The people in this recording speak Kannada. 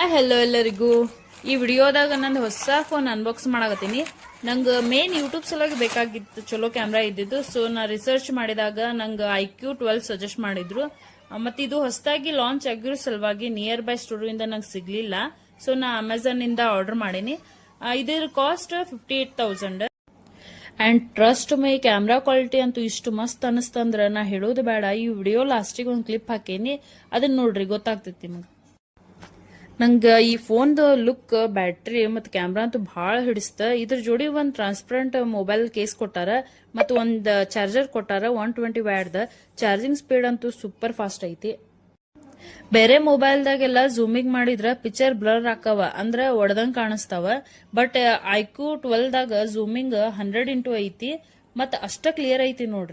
ಹಾಯ್ ಹೆಲೋ ಎಲ್ಲರಿಗೂ. ಈ ವಿಡಿಯೋದಾಗ ನಂದು ಹೊಸ ಫೋನ್ ಅನ್ಬಾಕ್ಸ್ ಮಾಡಕತ್ತೀನಿ. ನಂಗೆ ಮೇನ್ ಯೂಟ್ಯೂಬ್ ಸಲುವಾಗಿ ಬೇಕಾಗಿತ್ತು ಚಲೋ ಕ್ಯಾಮ್ರಾ ಇದ್ದಿದ್ದು. ಸೊ ನಾ ರಿಸರ್ಚ್ ಮಾಡಿದಾಗ ನಂಗೆ iQOO12 ಸಜೆಸ್ಟ್ ಮಾಡಿದ್ರು. ಮತ್ತೆ ಇದು ಹೊಸದಾಗಿ ಲಾಂಚ್ ಆಗಿರೋ ಸಲುವಾಗಿ ನಿಯರ್ ಬೈ ಸ್ಟೋರ್ ಇಂದ ನಂಗೆ ಸಿಗ್ಲಿಲ್ಲ. ಸೊ ನಾ ಅಮೆಝಾನ್ ಇಂದ ಆರ್ಡರ್ ಮಾಡೀನಿ. ಇದರ cost 58,000. And trust my camera quality ಅಂತೂ ಇಷ್ಟು ಮಸ್ತ್ ಅನಿಸ್ತಂದ್ರ ನಾ ಹೇಳೋದು ಬೇಡ. ಈ ವಿಡಿಯೋ ಲಾಸ್ಟಿಗೆ ಒಂದು ಕ್ಲಿಪ್ ಹಾಕೇನಿ, ಅದನ್ನ ನೋಡ್ರಿ, ಗೊತ್ತಾಗ್ತೈತಿ ನಿಮಗೆ. ನಂಗೆ ಈ ಫೋನ್ದ ಲುಕ್, ಬ್ಯಾಟ್ರಿ ಮತ್ತು ಕ್ಯಾಮ್ರಾ ಅಂತೂ ಭಾಳ ಹಿಡಿಸ್ತ. ಇದ್ರ ಜೋಡಿ ಒಂದು ಟ್ರಾನ್ಸ್ಪರೆಂಟ್ ಮೊಬೈಲ್ ಕೇಸ್ ಕೊಟ್ಟಾರ ಮತ್ತು ಒಂದು ಚಾರ್ಜರ್ ಕೊಟ್ಟಾರ. 120 ವ್ಯಾಟ್ದ ಚಾರ್ಜಿಂಗ್ ಸ್ಪೀಡ್ ಅಂತೂ ಸೂಪರ್ ಫಾಸ್ಟ್ ಐತಿ. ಬೇರೆ ಮೊಬೈಲ್ದಾಗೆಲ್ಲ ಝೂಮಿಂಗ್ ಮಾಡಿದ್ರ ಪಿಕ್ಚರ್ ಬ್ಲರ್ ಆಕವ, ಅಂದ್ರ ಒಡದಂಗ್ ಕಾಣಿಸ್ತಾವ. ಬಟ್ iQOO12ದಾಗ ಝೂಮಿಂಗ್ 100x ಐತಿ, ಮತ್ತ ಅಷ್ಟ ಕ್ಲಿಯರ್ ಐತಿ ನೋಡ್ರಿ.